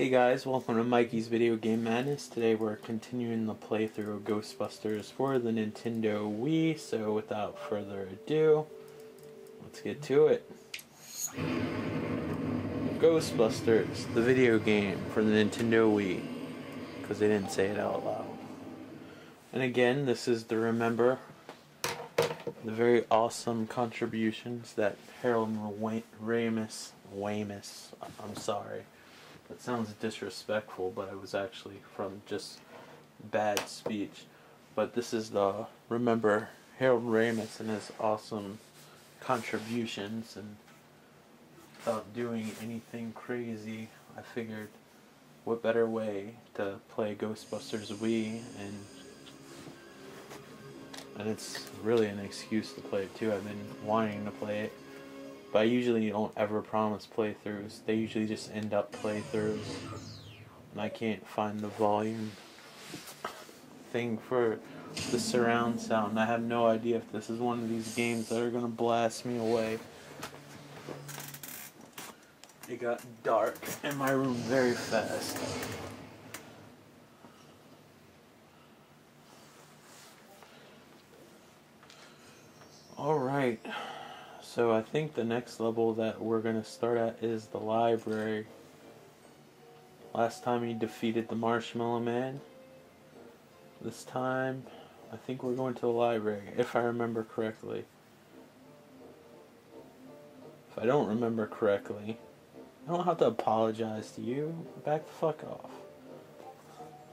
Hey guys, welcome to Mikey's Video Game Madness. Today we're continuing the playthrough of Ghostbusters for the Nintendo Wii, so without further ado, let's get to it. Ghostbusters, the video game for the Nintendo Wii, because they didn't say it out loud. And again, this is to remember the very awesome contributions that Harold Ramis, I'm sorry. That sounds disrespectful, but it was actually from just bad speech. But this is the remember Harold Ramis and his awesome contributions, and without doing anything crazy, I figured what better way to play Ghostbusters Wii, and it's really an excuse to play it too. I've been wanting to play it. But I usually don't ever promise playthroughs. They usually just end up playthroughs. And I can't find the volume thing for the surround sound. I have no idea if this is one of these games that are going to blast me away. It got dark in my room very fast. Alright. So I think the next level that we're going to start at is the library. Last time he defeated the Marshmallow Man. This time I think we're going to the library, if I remember correctly. If I don't remember correctly, I don't have to apologize to you. Back the fuck off.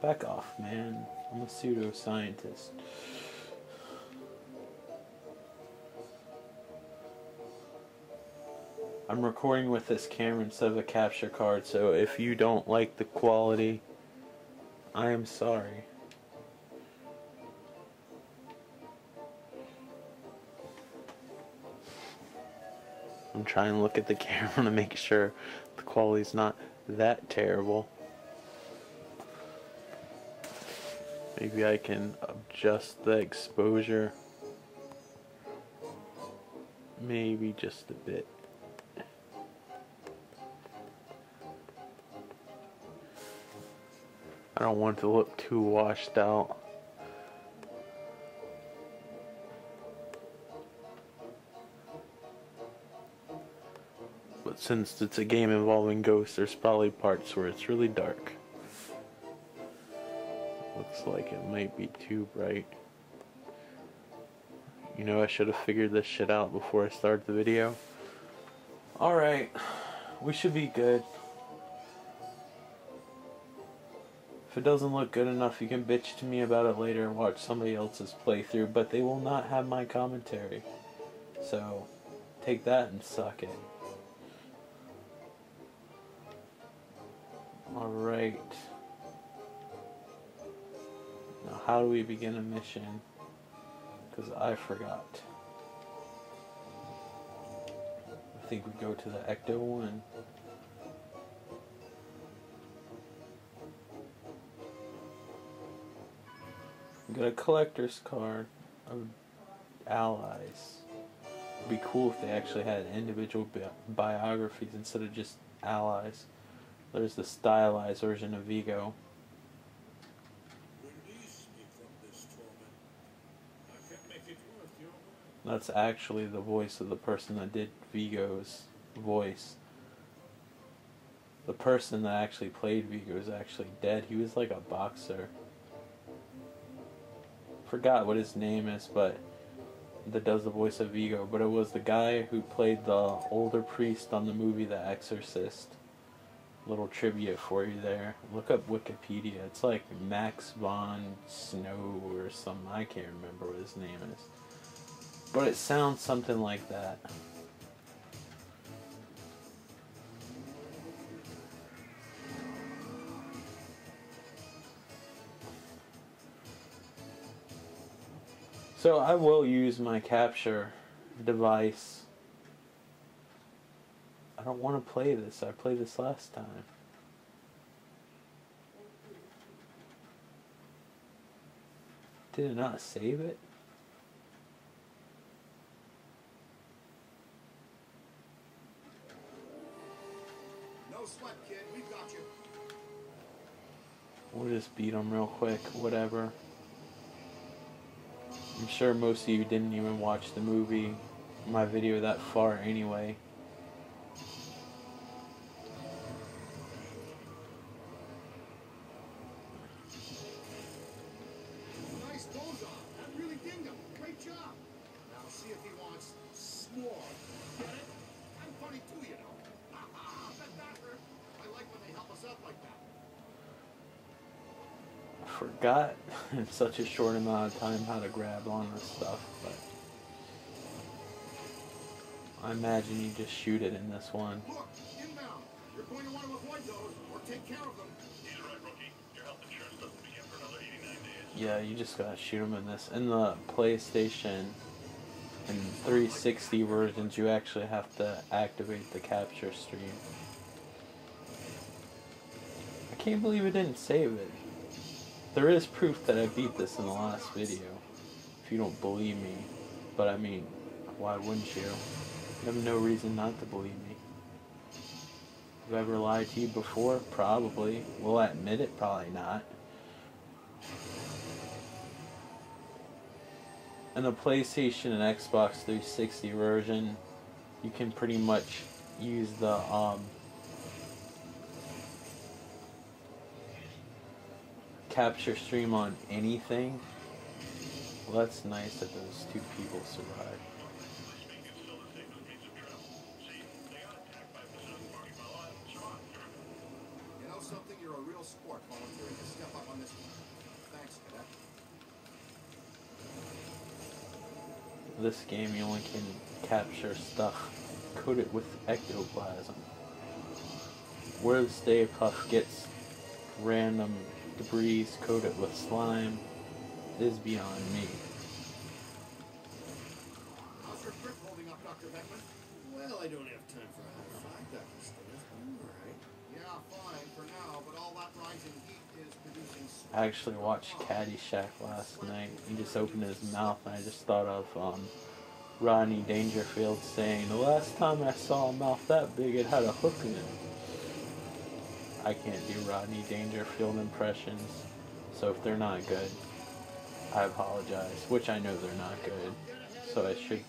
Back off, man. I'm a pseudoscientist. I'm recording with this camera instead of a capture card, so if you don't like the quality, I am sorry. I'm trying to look at the camera to make sure the quality's not that terrible. Maybe I can adjust the exposure. Maybe just a bit. I don't want it to look too washed out. But since it's a game involving ghosts, there's probably parts where it's really dark. Looks like it might be too bright. You know, I should have figured this shit out before I started the video. Alright, we should be good. If it doesn't look good enough, you can bitch to me about it later and watch somebody else's playthrough, but they will not have my commentary. So, take that and suck it. Alright. Now, how do we begin a mission? Because I forgot. I think we go to the Ecto one. Got a collector's card of allies. It'd be cool if they actually had individual biographies instead of just allies. There's the stylized version of Vigo. That's actually the voice of the person that did Vigo's voice. The person that actually played Vigo is actually dead. He was like a boxer. Forgot what his name is, but that does the voice of Vigo. But it was the guy who played the older priest on the movie The Exorcist. Little trivia for you there. Look up Wikipedia. It's like Max von Snow or something. I can't remember what his name is, but it sounds something like that. So I will use my capture device. I don't want to play this. I played this last time. Did it not save it? No sweat, kid. We've got you. We'll just beat them real quick, whatever. I'm sure most of you didn't even watch the movie, my video that far anyway. Nice bullseye. That really dinged him. Great job. Now see if he wants s'more. Get it? I'm funny too, you know. Bet that hurt. I like when they help us out like that. I forgot in such a short amount of time how to grab on this stuff, but I imagine you just shoot it in this one. Look, inbound. You're going to want to avoid those or take care of them. He's right, rookie. Your health insurance doesn't begin for another 89 days. Yeah, you just gotta shoot them in this. In the PlayStation and 360 versions, you actually have to activate the capture stream. I can't believe it didn't save it. There is proof that I beat this in the last video, if you don't believe me. But I mean, why wouldn't you? You have no reason not to believe me. Have I ever lied to you before? Probably. Will I admit it? Probably not. In the PlayStation and Xbox 360 version, you can pretty much use the capture stream on anything. Well, that's nice that those two people survived. You know something? You're a real sport volunteering to step up on this one. Thanks, Cadet. This game, you only can capture stuff coated with ectoplasm. Where the Stay Puft gets random debris coated with slime is beyond me. How's your grip holding up, Dr. Beckman? Well, I don't have time for a high five, Dr. Stewart. I'm all right. Yeah, fine for now, but all that rising heat is producing sweat. I actually watched Caddyshack last night. He just opened his mouth and I just thought of Rodney Dangerfield saying, "The last time I saw a mouth that big, it had a hook in it." I can't do Rodney Dangerfield impressions, so if they're not good, I apologize, which I know they're not good, so I should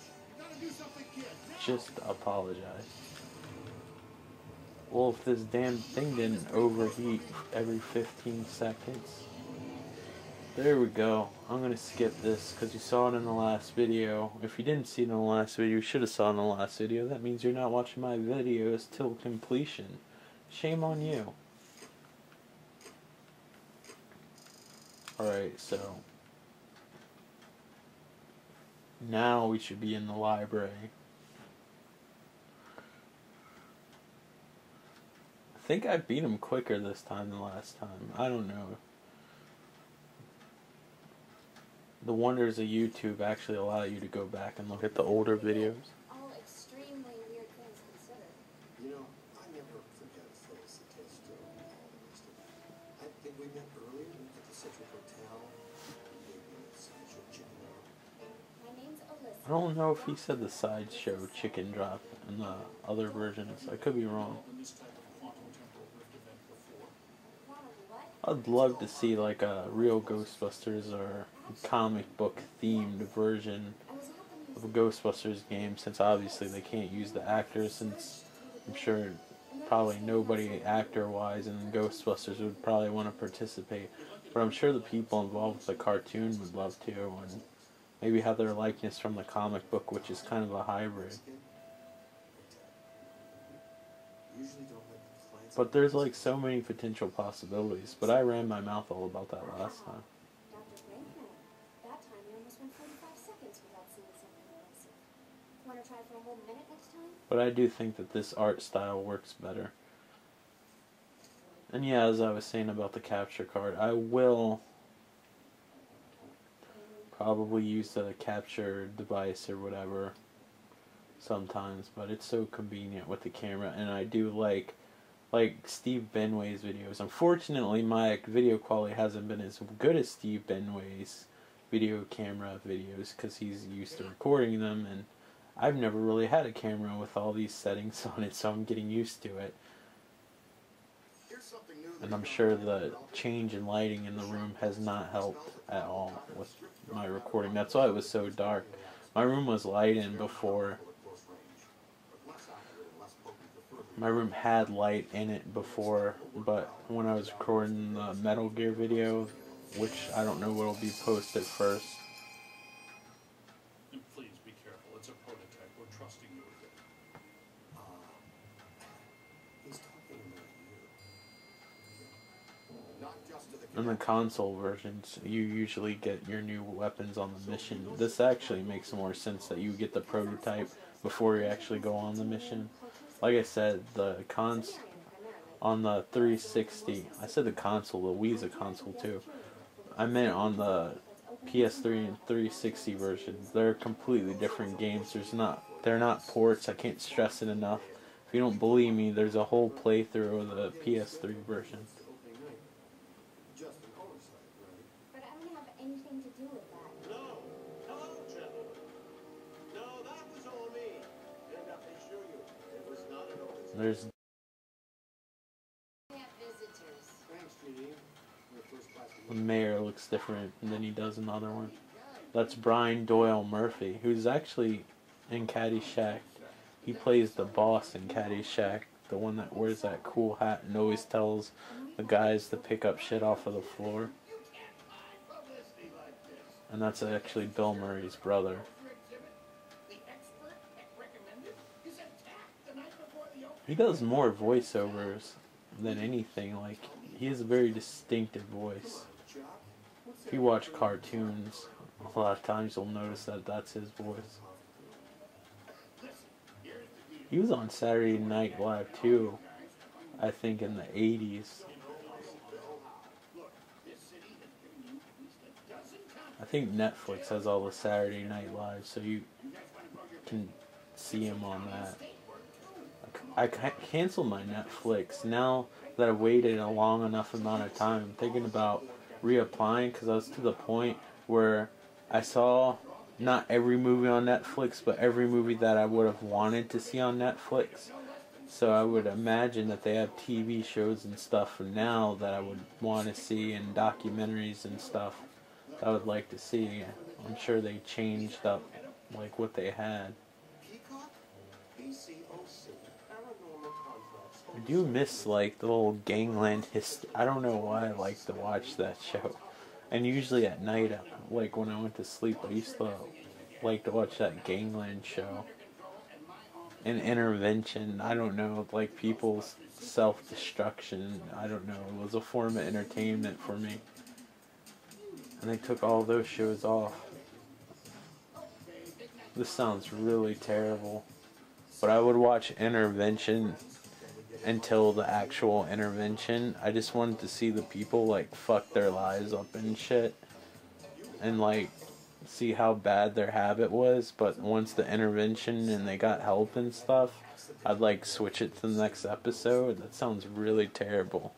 just apologize. Well, if this damn thing didn't overheat every 15 seconds. There we go. I'm going to skip this because you saw it in the last video. If you didn't see it in the last video, you should have saw it in the last video. That means you're not watching my videos till completion. Shame on you. Alright, so now we should be in the library. I think I beat him quicker this time than last time. I don't know. The wonders of YouTube actually allow you to go back and look at the older videos. All extremely weird things considered. You know, I never forget Phyllis the taste of all the rest of it. I think we met earlier at the Citric Hotel. You gave me a sideshow chicken drop. My name's Alyssa. I don't know if he said the sideshow chicken drop in the other versions. I could be wrong. I'd love to see like a real Ghostbusters or comic book themed version of a Ghostbusters game, since obviously they can't use the actors, since I'm sure probably nobody actor wise in Ghostbusters would probably want to participate, but I'm sure the people involved with the cartoon would love to, and maybe have their likeness from the comic book, which is kind of a hybrid. But there's like so many potential possibilities, but I ran my mouth all about that last time. Dr. Brinkman, that time you almost went 45 seconds without seeing something impressive. Want to try for a whole minute next time? But I do think that this art style works better. And yeah, as I was saying about the capture card, I will probably use the capture device or whatever sometimes, but it's so convenient with the camera, and I do like Steve Benway's videos. Unfortunately, my video quality hasn't been as good as Steve Benway's video camera videos because he's used to recording them, and I've never really had a camera with all these settings on it, so I'm getting used to it. Here's something new And I'm sure the change in lighting in the room has not helped at all with my recording. That's why it was so dark. My room was lighting before. My room had light in it before, but when I was recording the Metal Gear video, which I don't know what will be posted first. And please be careful. It's a prototype. We're trusting you with it. He's talking about you. Not just to the In the console versions, you usually get your new weapons on the mission. This actually makes more sense that you get the prototype before you actually go on the mission. Like I said, the cons on the 360, I said the console, the Wii's a console too. I meant on the PS3 and 360 versions. They're completely different games. They're not ports. I can't stress it enough. If you don't believe me, there's a whole playthrough of the PS3 version. just an oversight, right? But I don't have anything to do with that. No. Hello, gentlemen. No, that was all me. And I assure you, it was not an oversight. There's We have visitors. Thanks, Jeannie. Your first class the mayor looks different than he does in other ones. That's Brian Doyle Murphy, who's actually in Caddyshack. He plays the boss in Caddyshack, the one that wears that cool hat and always tells the guys to pick up shit off of the floor. And that's actually Bill Murray's brother. He does more voiceovers than anything. Like, he has a very distinctive voice. If you watch cartoons, a lot of times you'll notice that that's his voice. He was on Saturday Night Live too, I think in the 80s. I think Netflix has all the Saturday Night Live, so you can see him on that. I canceled my Netflix. Now that I've waited a long enough amount of time, I'm thinking about reapplying because I was to the point where I saw not every movie on Netflix, but every movie that I would have wanted to see on Netflix. So I would imagine that they have TV shows and stuff now that I would want to see, and documentaries and stuff that I would like to see. I'm sure they changed up like what they had. Peacock? PCOC. Paranormal Contracts. I do miss like the whole gangland history. I don't know why I like to watch that show. And usually at night, like when I went to sleep, I used to like to watch that gangland show. And Intervention, I don't know, like people's self-destruction, I don't know, it was a form of entertainment for me. And they took all those shows off. This sounds really terrible. But I would watch Intervention until the actual intervention. I just wanted to see the people like fuck their lives up and shit. And like see how bad their habit was. But once the intervention and they got help and stuff, I'd like switch it to the next episode. That sounds really terrible.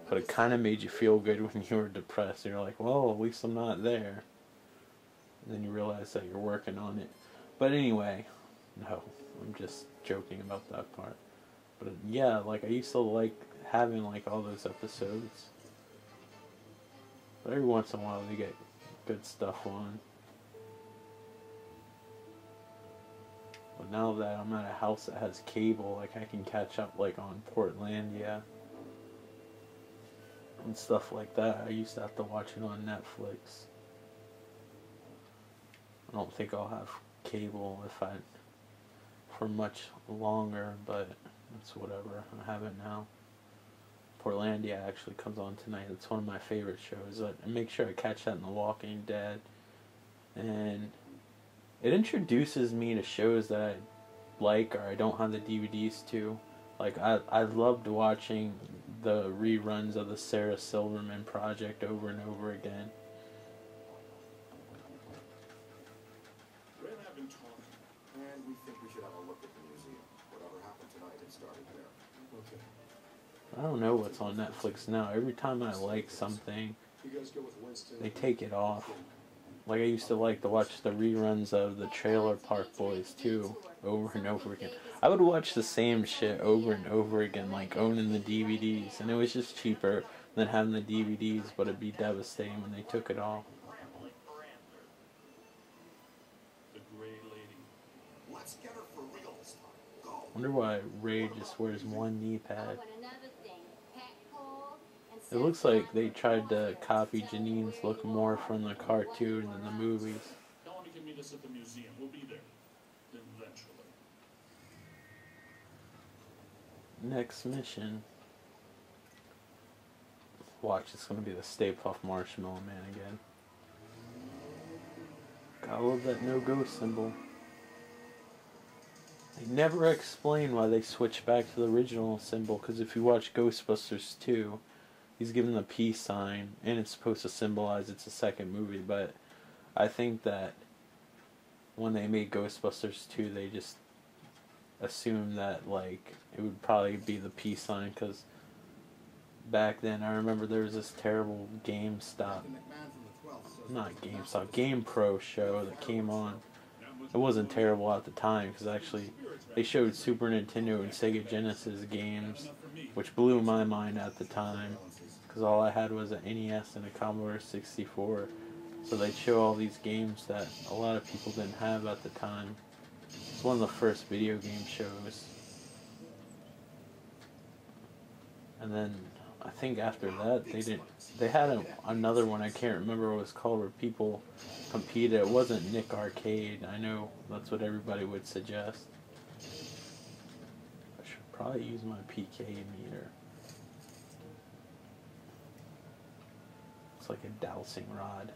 But it kind of made you feel good when you were depressed. You're like, well, at least I'm not there. And then you realize that you're working on it. But anyway, no, I'm just joking about that part. But yeah, like I used to like having like all those episodes. But every once in a while they get good stuff on. But now that I'm at a house that has cable, like I can catch up like on Portlandia and stuff like that. I used to have to watch it on Netflix. I don't think I'll have cable for much longer, but it's whatever. I have it now. Portlandia actually comes on tonight. It's one of my favorite shows. I make sure I catch that in The Walking Dead. And it introduces me to shows that I like or I don't have the DVDs to. Like, I loved watching the reruns of the Sarah Silverman Project over and over again. Ren have been talking. And we think we should have a look at the museum. Whatever happened tonight, it started there. Okay. I don't know what's on Netflix now. Every time I like something, You guys go with Winston. they take it off. Like I used to like to watch the reruns of the Trailer Park Boys too, over and over again. I would watch the same shit over and over again, like owning the DVDs, and it was just cheaper than having the DVDs, but it'd be devastating when they took it all. The Gray Lady. Let's get her for real this time. Go. Wonder why Ray just wears one knee pad. It looks like they tried to copy Janine's look more from the cartoon than the movies. Tell him he can meet us at the museum. We'll be there. Eventually. Next mission. Watch, it's gonna be the Stay Puft Marshmallow Man again. Gotta love that no ghost symbol. They never explain why they switched back to the original symbol, because if you watch Ghostbusters 2, he's given the peace sign, and it's supposed to symbolize it's a second movie, but I think that when they made Ghostbusters 2, they just assumed that, like, it would probably be the peace sign, because back then, I remember there was this terrible GameStop, not GameStop, GamePro show that came on. It wasn't terrible at the time, because actually, they showed Super Nintendo and Sega Genesis games, which blew my mind at the time, because all I had was an NES and a Commodore 64, so they'd show all these games that a lot of people didn't have at the time. It's one of the first video game shows. And then, I think after that, they had another one, I can't remember what it was called, where people competed. It wasn't Nick Arcade, I know that's what everybody would suggest. I should probably use my PK meter. It's like a dowsing rod.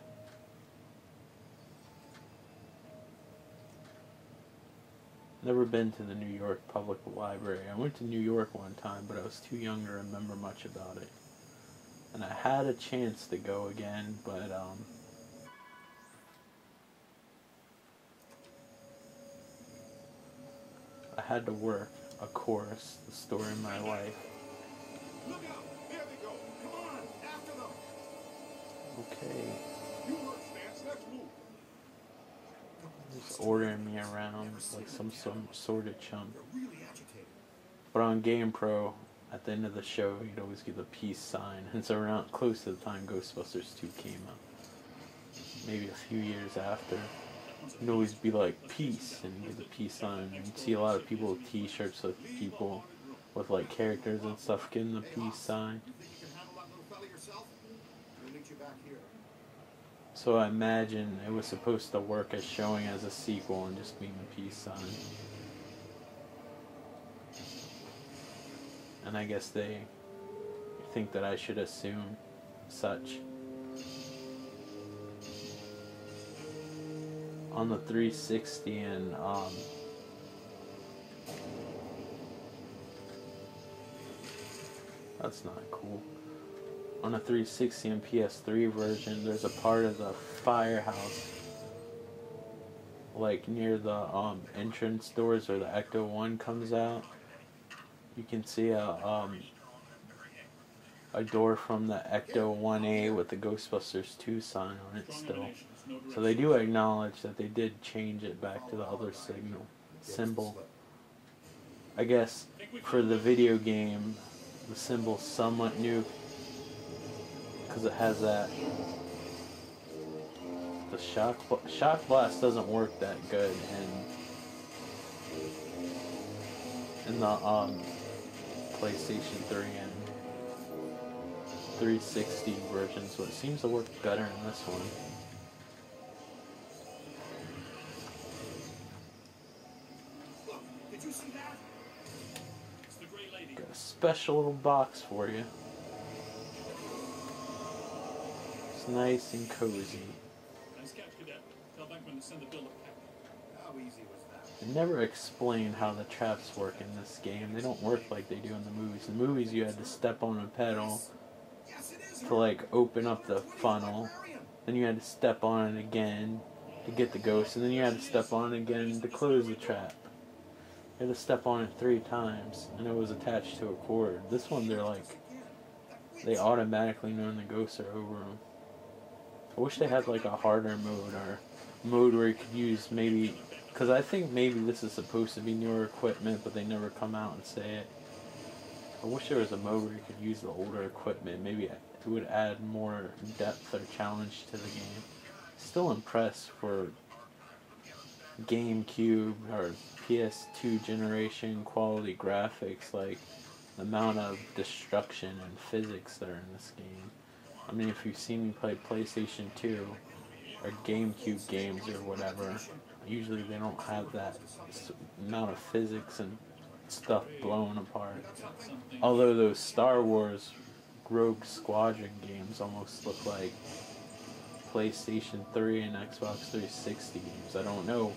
Never been to the New York Public Library. I went to New York one time, but I was too young to remember much about it. And I had a chance to go again, but I had to work a course, the story of my life. Look out! There they go! Come on! After them! Okay. You heard Stance, let's move! Just ordering me around like some sort of chump. They're really agitated. But on GamePro, at the end of the show, you'd always get the peace sign. And so around close to the time Ghostbusters 2 came out, maybe a few years after, you'd always be like, peace, and you get the peace sign. And you'd see a lot of people with t-shirts with people with like characters and stuff getting the peace sign. You think you can handle that little fella yourself? We'll meet you back here. So I imagine it was supposed to work as showing as a sequel and just being a peace sign. And I guess they think that I should assume such. On the 360 and that's not cool. On a 360 and PS3 version, there's a part of the firehouse, like near the entrance doors where the Ecto 1 comes out. You can see a door from the Ecto 1A with the Ghostbusters 2 sign on it still. So they do acknowledge that they did change it back to the other symbol. I guess for the video game, the symbol's somewhat new, because it has that. The shock blast doesn't work that good in the PlayStation 3 and 360 versions, but it seems to work better in this one. Look, did you see that? It's the Gray Lady. Got a special little box for you. It's nice and cozy. Nice catch, Cadet. Tell Bankman to send the bill to Peck. How easy was that? They never explain how the traps work in this game. They don't work like they do in the movies. In the movies, you had to step on a pedal Yes, it is. to like open up the funnel. Then you had to step on it again to get the ghost, and then you had to step on it again to close the trap. You had to step on it 3 times, and it was attached to a cord. This one, they're like, they automatically know when the ghosts are over them. I wish they had like a harder mode or mode where you could use maybe, because I think maybe this is supposed to be newer equipment, but they never come out and say it. I wish there was a mode where you could use the older equipment. Maybe it would add more depth or challenge to the game. Still impressed for GameCube or PS2 generation quality graphics, like the amount of destruction and physics that are in this game. I mean, if you've seen me play PlayStation 2 or GameCube games or whatever, usually they don't have that amount of physics and stuff blown apart. Although those Star Wars Rogue Squadron games almost look like PlayStation 3 and Xbox 360 games. I don't know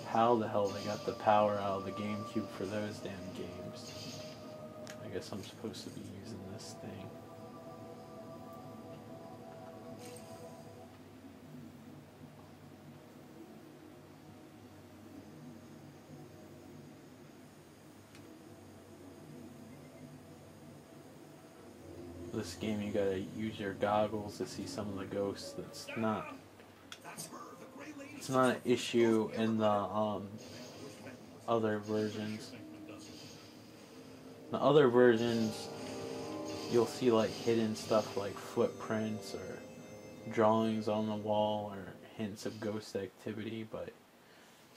how the hell they got the power out of the GameCube for those damn games. I guess I'm supposed to be using this thing. This game you gotta use your goggles to see some of the ghosts. It's not an issue in the other versions. The other versions you'll see like hidden stuff like footprints or drawings on the wall or hints of ghost activity, but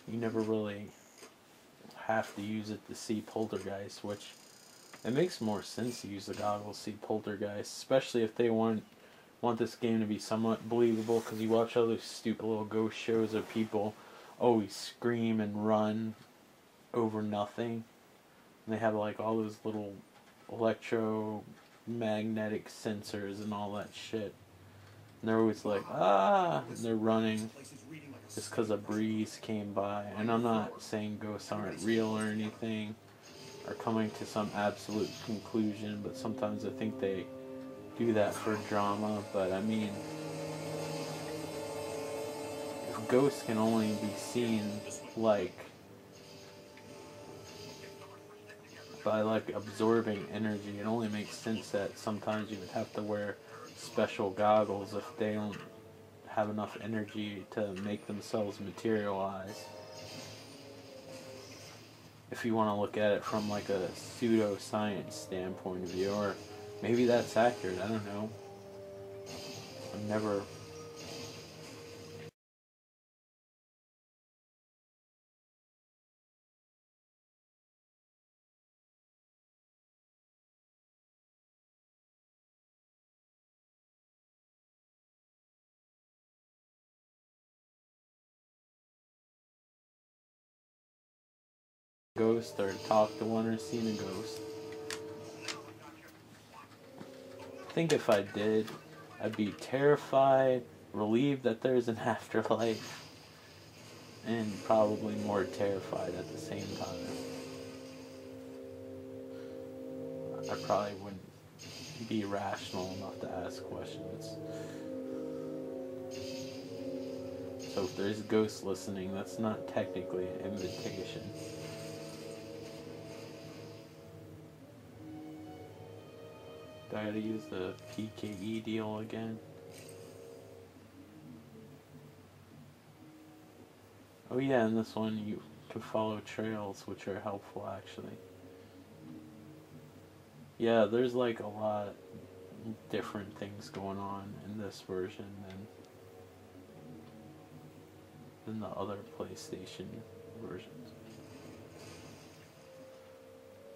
you never really have to use it to see poltergeist, which it makes more sense to use the goggles to see poltergeist, especially if they want this game to be somewhat believable, because you watch all those stupid little ghost shows of people always scream and run over nothing. And they have like all those little electromagnetic sensors and all that shit. And they're always like, ah, and they're running just because a breeze came by. And I'm not saying ghosts aren't real or anything, or coming to some absolute conclusion, but sometimes I think they do that for drama. But I mean, if ghosts can only be seen like by like absorbing energy, it only makes sense that sometimes you would have to wear special goggles if they don't have enough energy to make themselves materialize. If you want to look at it from like a pseudoscience standpoint of view, or maybe that's accurate, I don't know. I've never... ghost or talked to one or seen a ghost. I think if I did, I'd be terrified, relieved that there's an afterlife, and probably more terrified at the same time. I probably wouldn't be rational enough to ask questions. So if there's ghosts listening, that's not technically an invitation. Do I gotta use the PKE deal again? Oh yeah, in this one you can follow trails, which are helpful actually. Yeah, there's like a lot different things going on in this version than the other PlayStation versions.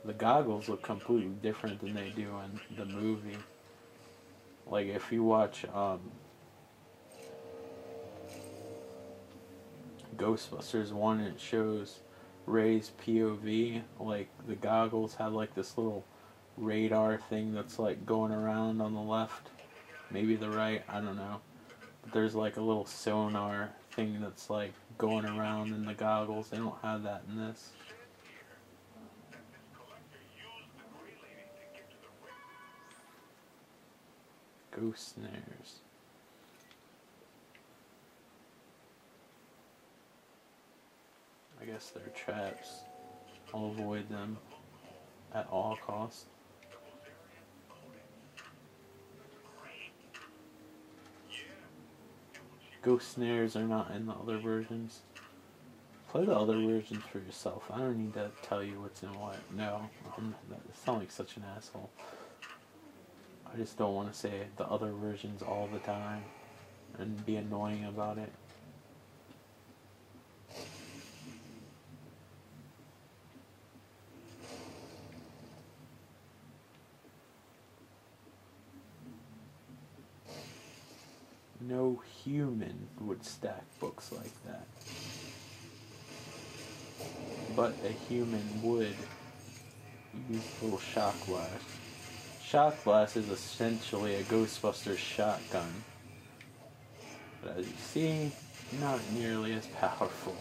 The goggles look completely different than they do in the movie. Like if you watch Ghostbusters 1, it shows Ray's POV, like the goggles have like this little radar thing that's like going around on the left, maybe the right, I don't know. But there's like a little sonar thing that's like going around in the goggles. They don't have that in this. Ghost snares. I guess they're traps. I'll avoid them at all costs. Ghost snares are not in the other versions. Play the other versions for yourself. I don't need to tell you what's in what. No, I sound like such an asshole. I just don't want to say the other versions all the time and be annoying about it. No human would stack books like that. But a human would use a little shock blast. Shock blast is essentially a Ghostbusters shotgun. But as you see, not nearly as powerful.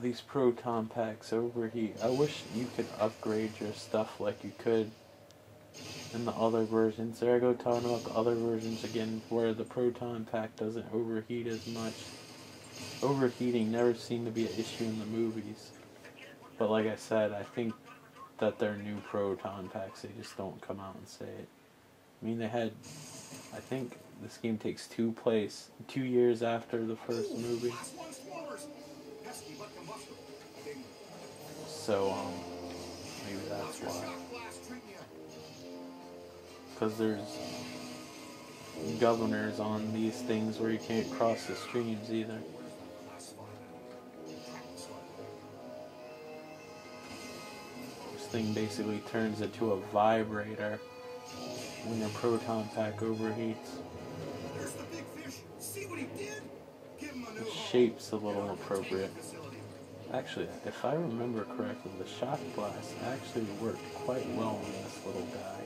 These proton packs overheat. I wish you could upgrade your stuff like you could in the other versions. There I go talking about the other versions again, where the proton pack doesn't overheat as much. Overheating never seemed to be an issue in the movies. But like I said, I think that they're new proton packs. They just don't come out and say it. I mean, they had, I think this game takes 2 years after the first movie. So, maybe that's why. Because there's governors on these things where you can't cross the streams either. This thing basically turns into a vibrator when your proton pack overheats. The shape's a little appropriate. Actually, if I remember correctly, the shock blast actually worked quite well on this little guy.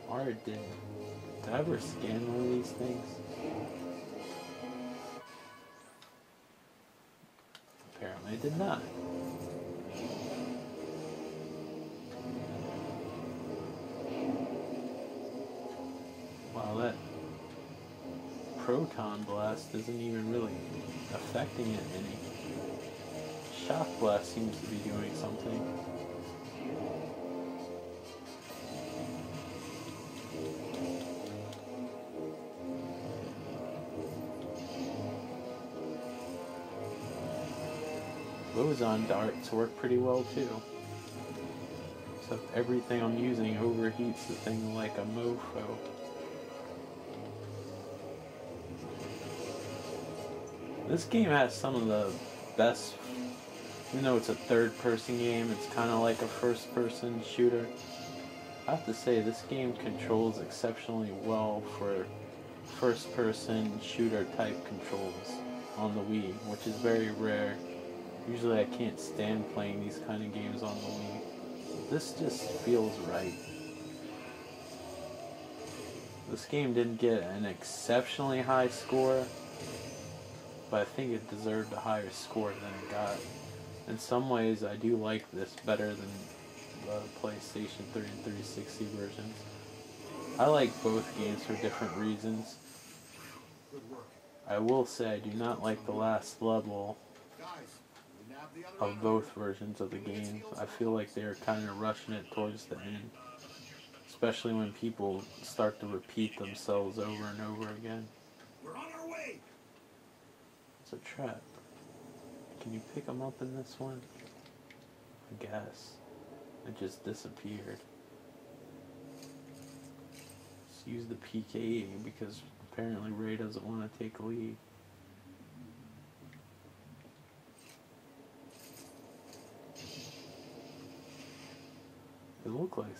Or it didn't. Did I ever scan one of these things? Apparently I did not. Wow, that proton blast isn't even really affecting it any. Shock blast seems to be doing something. Boson darts work pretty well too. Except everything I'm using overheats the thing like a mofo. This game has some of the best, even though it's a third-person game, it's kind of like a first-person shooter. I have to say, this game controls exceptionally well for first-person shooter-type controls on the Wii, which is very rare. Usually I can't stand playing these kind of games on the Wii. This just feels right. This game didn't get an exceptionally high score, but I think it deserved a higher score than it got. In some ways, I do like this better than the PlayStation 3 and 360 versions. I like both games for different reasons. I will say I do not like the last level of both versions of the game. I feel like they're kind of rushing it towards the end. Especially when people start to repeat themselves over and over again. We're on our way. It's a trap. Can you pick them up in this one? I guess. It just disappeared. Let's use the PKE because apparently Ray doesn't want to take a lead. It looked like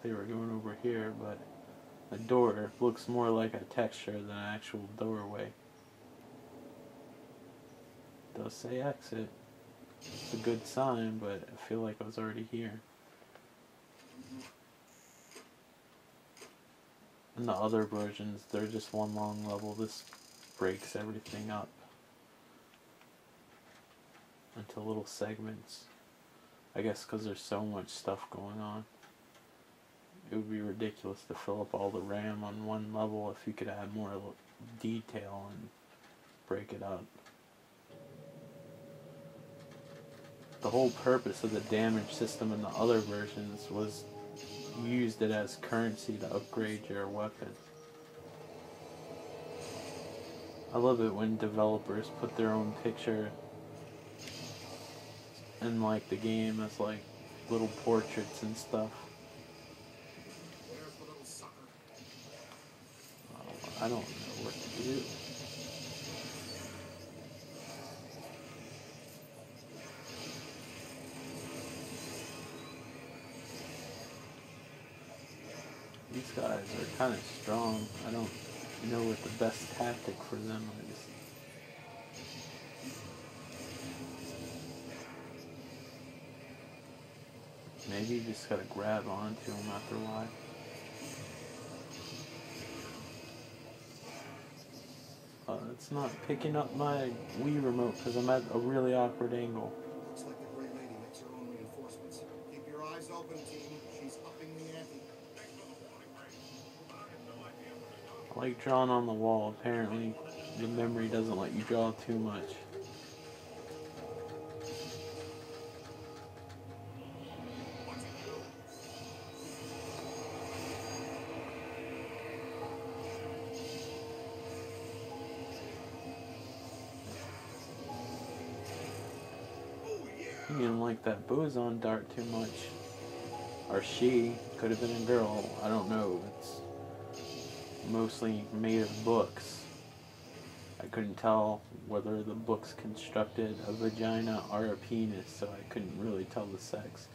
they were going over here, but the door looks more like a texture than an actual doorway. It does say exit. It's a good sign, but I feel like I was already here. In the other versions, they're just one long level. This breaks everything up into little segments. I guess because there's so much stuff going on. It would be ridiculous to fill up all the RAM on one level if you could add more detail and break it up. The whole purpose of the damage system in the other versions was used it as currency to upgrade your weapon. I love it when developers put their own picture in like the game as like little portraits and stuff. There's the little sucker. I don't know what to do. These guys are kind of strong. I don't know what the best tactic for them is. Maybe you just gotta grab onto them after a while. It's not picking up my Wii remote because I'm at a really awkward angle. Looks like the Grey Lady makes her own reinforcements. Keep your eyes open, team. She's upping the ante. I like drawing on the wall. Apparently, the memory doesn't let you draw too much. He didn't like that boson dart too much. Or she. Could have been a girl. I don't know. It's mostly made of books. I couldn't tell whether the books constructed a vagina or a penis, so I couldn't really tell the sex.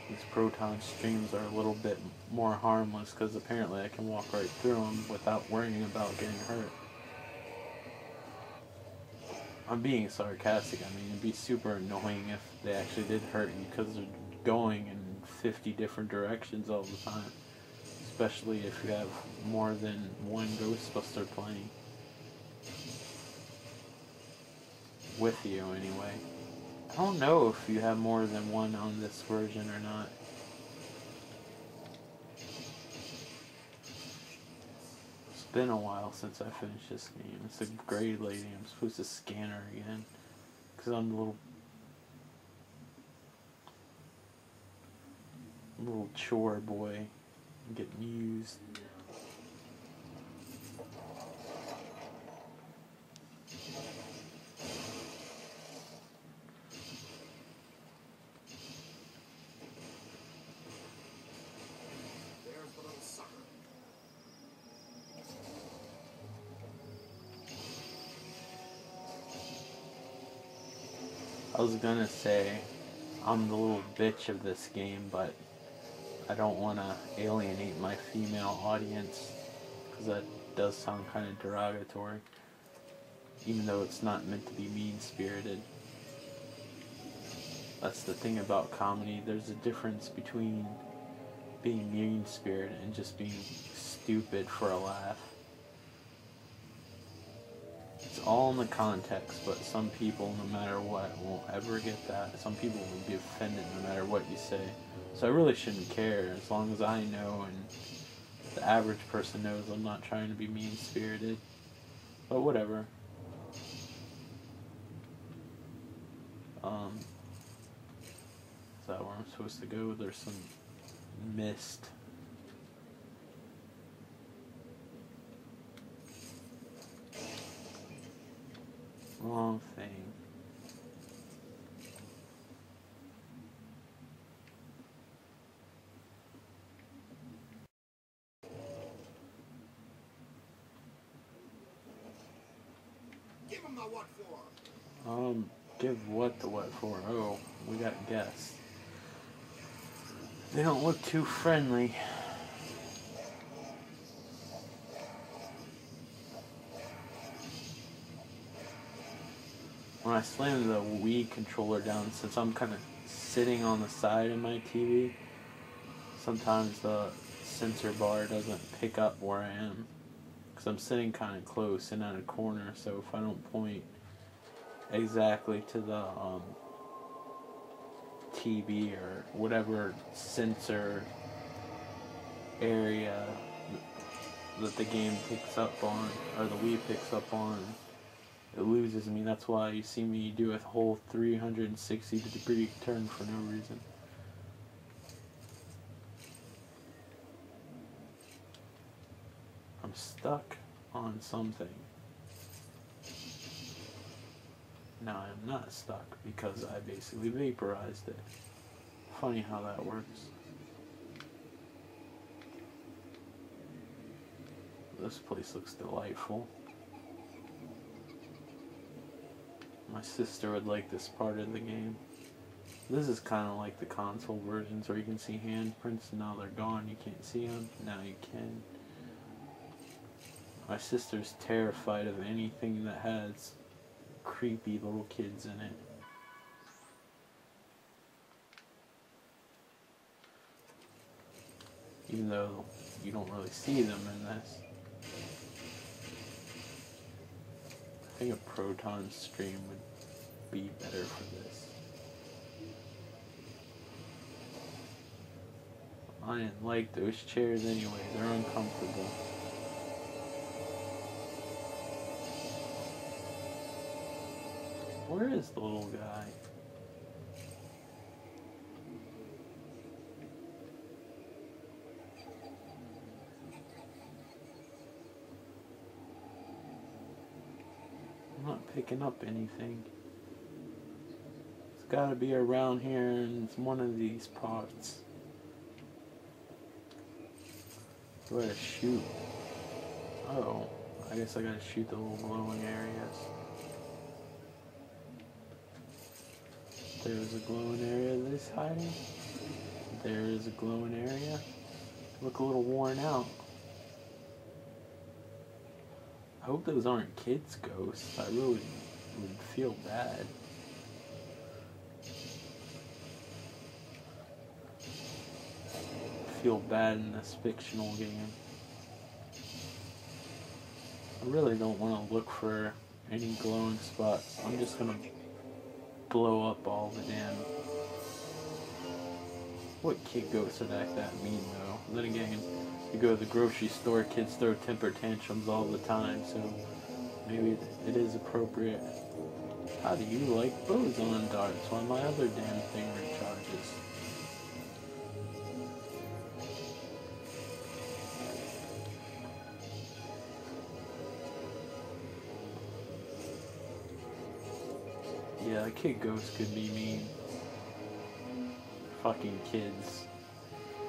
These proton streams are a little bit more harmless because apparently I can walk right through them without worrying about getting hurt. I'm being sarcastic. I mean, it'd be super annoying if they actually did hurt you because they're going in 50 different directions all the time. Especially if you have more than one Ghostbuster playing. With you, anyway. I don't know if you have more than one on this version or not. It's been a while since I finished this game. It's a Grey Lady. I'm supposed to scan her again. Because I'm a little chore boy. I'm getting used. There's the little sucker. I was gonna say I'm the little bitch of this game, but I don't want to alienate my female audience because that does sound kind of derogatory, even though it's not meant to be mean-spirited. That's the thing about comedy. There's a difference between being mean-spirited and just being stupid for a laugh. It's all in the context, but some people, no matter what, won't ever get that. Some people will be offended no matter what you say. So I really shouldn't care, as long as I know and the average person knows I'm not trying to be mean-spirited. But whatever. Is that where I'm supposed to go? There's some mist. Wrong thing. Give him the what for? Give what the what for? Oh, we got guests. They don't look too friendly. When I slam the Wii controller down, since I'm kind of sitting on the side of my TV, sometimes the sensor bar doesn't pick up where I am. because I'm sitting kind of close and at a corner, so if I don't point exactly to the TV or whatever sensor area that the game picks up on, or the Wii picks up on, it loses me. That's why you see me do a whole 360-degree turn for no reason. I'm stuck on something. Now I'm not stuck because I basically vaporized it. Funny how that works. This place looks delightful. My sister would like this part of the game. This is kind of like the console versions where you can see handprints and now they're gone. You can't see them. Now you can. My sister's terrified of anything that has creepy little kids in it. Even though you don't really see them in this. I think a Proton stream would be better for this. I didn't like those chairs anyway, they're uncomfortable. Where is the little guy? I'm not picking up anything. It's gotta be around here in one of these pots. Where to shoot? Oh, I guess I gotta shoot the little glowing areas. There's a glowing area that is hiding. There is a glowing area. Look a little worn out. I hope those aren't kids' ghosts. I really would feel bad. Feel bad in this fictional game. I really don't want to look for any glowing spots. I'm just gonna blow up all the damn... What kid ghosts would act that mean though? Then again, you go to the grocery store, kids throw temper tantrums all the time, so maybe it is appropriate. How do you like boson darts while my other damn thing recharges? Yeah, a kid ghost could be mean. Fucking kids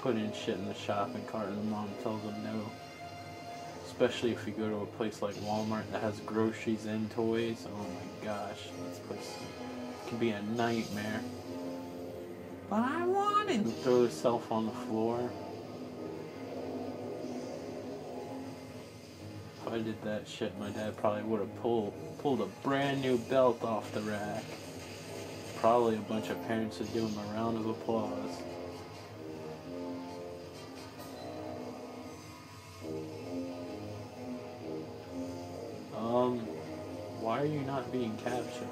putting shit in the shopping cart and the mom tells them no. Especially if you go to a place like Walmart that has groceries and toys. Oh my gosh, this place can be a nightmare. But I want it! And throw herself on the floor. If I did that shit, my dad probably would have pulled a brand new belt off the rack. Probably a bunch of parents would give him a round of applause. Why are you not being captured?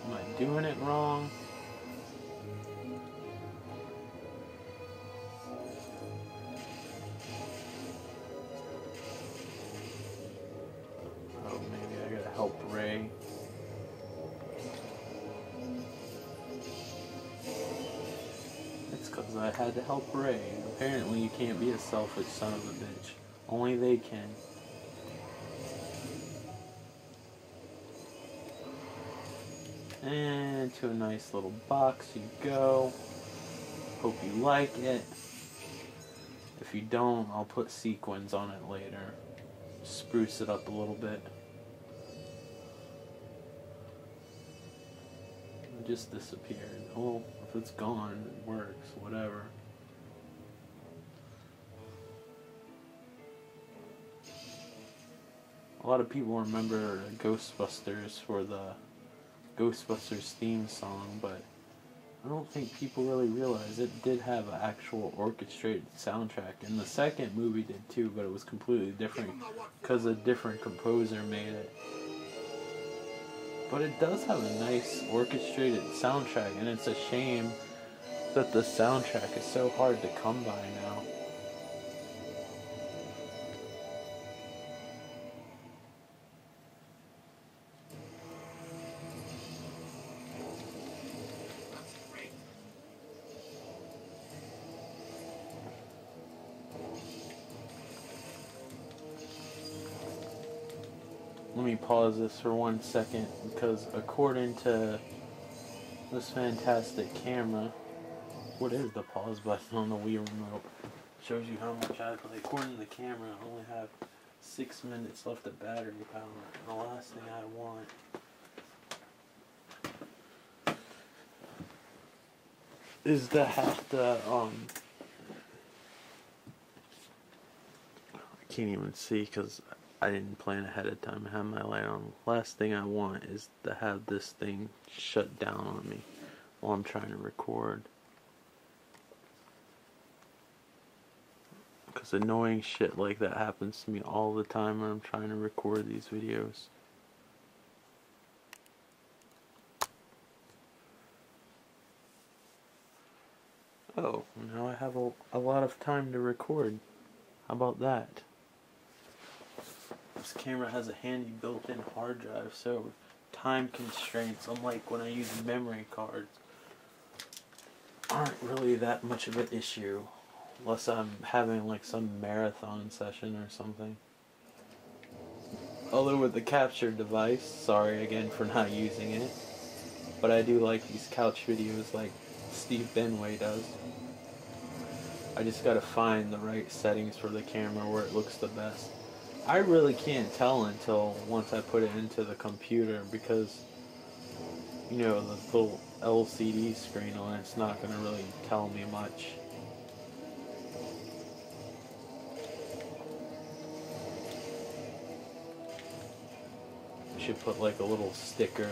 Am I doing it wrong? Oh, maybe I gotta help Ray. It's because I had to help Ray. Apparently you can't be a selfish son of a bitch. Only they can. And to a nice little box you go. Hope you like it. If you don't, I'll put sequins on it later. Spruce it up a little bit. It just disappeared. Oh, if it's gone, it works. Whatever. A lot of people remember Ghostbusters for the Ghostbusters theme song, but I don't think people really realize it did have an actual orchestrated soundtrack. And the second movie did too, but it was completely different because a different composer made it. But it does have a nice orchestrated soundtrack, and it's a shame that the soundtrack is so hard to come by now. Let me pause this for 1 second, because according to this fantastic camera, what is the pause button on the Wii remote? Shows you how much I play. According to the camera, I only have 6 minutes left of battery power. And the last thing I want is to have to, I can't even see because I didn't plan ahead of time. I have my light on. Last thing I want is to have this thing shut down on me while I'm trying to record. Because annoying shit like that happens to me all the time when I'm trying to record these videos. Oh, now I have a lot of time to record. How about that? This camera has a handy built-in hard drive, so time constraints, unlike when I use memory cards, aren't really that much of an issue. Unless I'm having like some marathon session or something. Although with the capture device, sorry again for not using it, but I do like these couch videos like Steve Benway does. I just gotta find the right settings for the camera where it looks the best. I really can't tell until once I put it into the computer, because you know, the little LCD screen on it's not gonna really tell me much. Should put like a little sticker.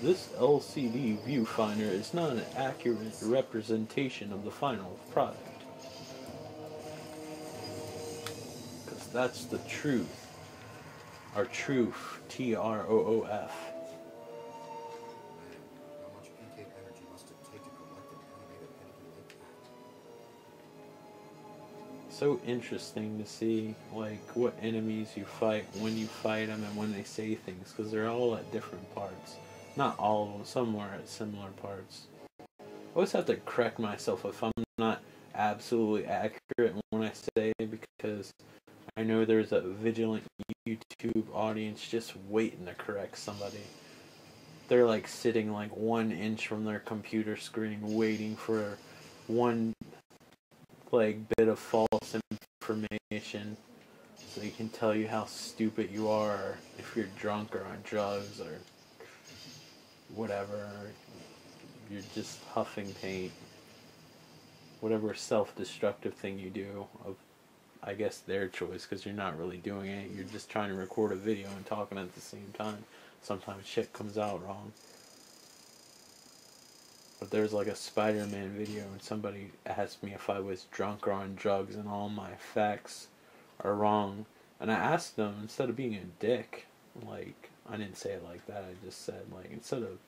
This LCD viewfinder is not an accurate representation of the final product. Because that's the truth. Our truth. TROOF. How much PK energy must it take to collect an animated entity like that? So interesting to see like what enemies you fight, when you fight them, and when they say things, because they're all at different parts. Not all of them, some are at similar parts. I always have to correct myself if I'm not absolutely accurate when I say, because I know there's a vigilant YouTube audience just waiting to correct somebody. They're like sitting like 1 inch from their computer screen waiting for one like bit of false information so they can tell you how stupid you are, or if you're drunk or on drugs or whatever, or you're just huffing paint, whatever self-destructive thing you do, of I guess their choice, because you're not really doing it, you're just trying to record a video and talking at the same time. Sometimes shit comes out wrong. But there's like a Spider-Man video and somebody asked me if I was drunk or on drugs and all my facts are wrong. And I asked them, instead of being a dick, like, I didn't say it like that, I just said, like, instead of,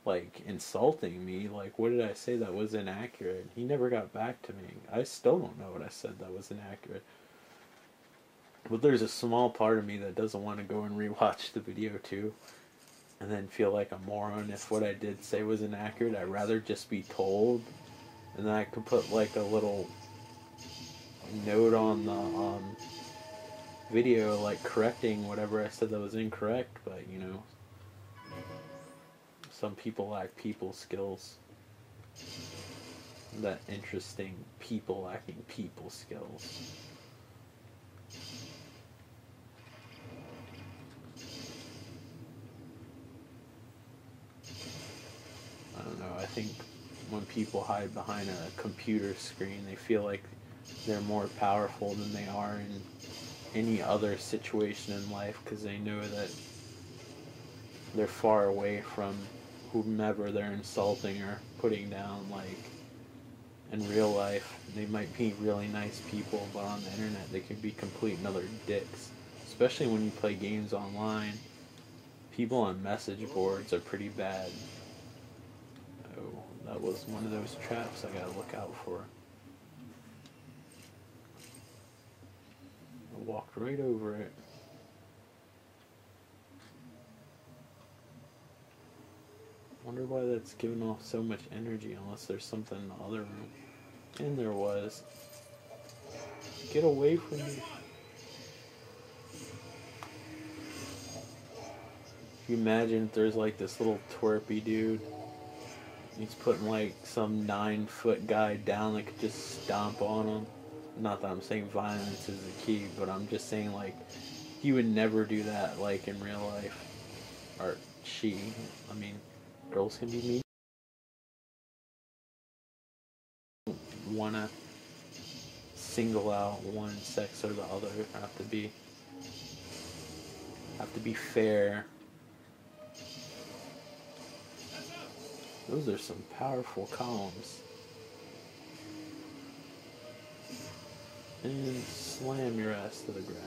like, insulting me, like, what did I say that was inaccurate? He never got back to me. I still don't know what I said that was inaccurate. But there's a small part of me that doesn't want to go and rewatch the video too, and then feel like a moron if what I did say was inaccurate. I'd rather just be told, and then I could put like a little note on the video, like correcting whatever I said that was incorrect. But you know, some people lack people skills. That interesting people lacking people skills. I don't know, I think when people hide behind a computer screen, they feel like they're more powerful than they are in any other situation in life, because they know that they're far away from whomever they're insulting or putting down. Like, in real life, they might be really nice people, but on the internet, they can be complete and utter dicks. Especially when you play games online. People on message boards are pretty bad. Oh, that was one of those traps I gotta look out for. I walked right over it. Wonder why that's giving off so much energy, unless there's something in the other room. And there was. Get away from me. Can you imagine if there's like this little twerpy dude? He's putting like some 9-foot guy down that could just stomp on him. Not that I'm saying violence is the key, but I'm just saying like he would never do that like in real life. Or she. I mean, girls can be mean. Wanna single out one sex or the other. Have to be fair. Those are some powerful columns. And slam your ass to the ground.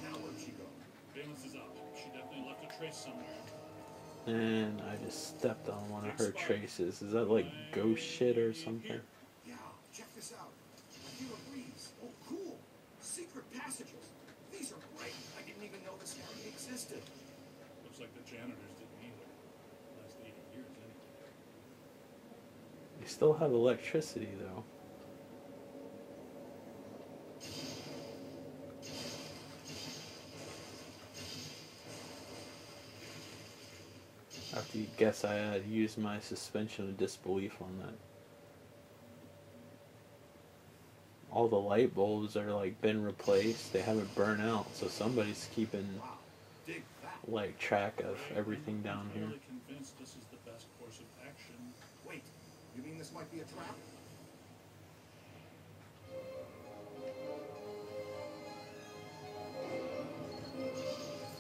Now where'd she go? Valence is up. She definitely left a trace somewhere. And I just stepped on one of her traces. Is that like ghost shit or something? Yeah, check this out. I feel a breeze. Oh, cool. Secret passages. These are great. I didn't even know this area existed. Looks like the janitors didn't either. Last 80 years, anyway. They still have electricity though. After you guess I had used my suspension of disbelief on that. All the light bulbs are like been replaced. They haven't burnt out, so somebody's keeping Wow, dig that. like track of everything down I'm here. fairly convinced this is the best course of action. Wait, you mean this might be a trap?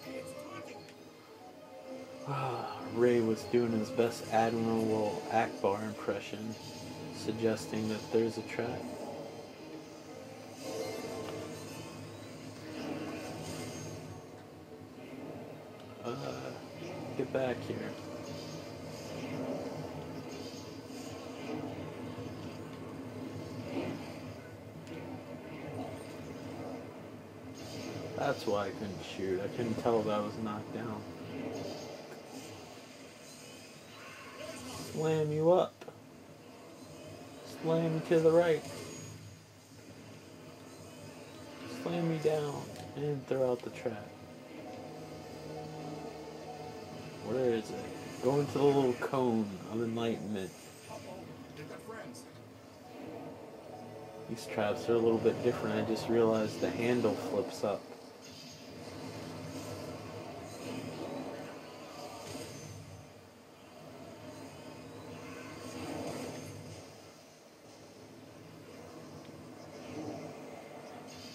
It's taunting me. Ray was doing his best Admiral Akbar impression, suggesting that there's a trap. Get back here. That's why I couldn't shoot. I couldn't tell if I was knocked down. Slam you up. Slam you to the right. Slam me down. And throw out the trap. Where is it? Go into the little cone of enlightenment. They've got friends. These traps are a little bit different. I just realized the handle flips up.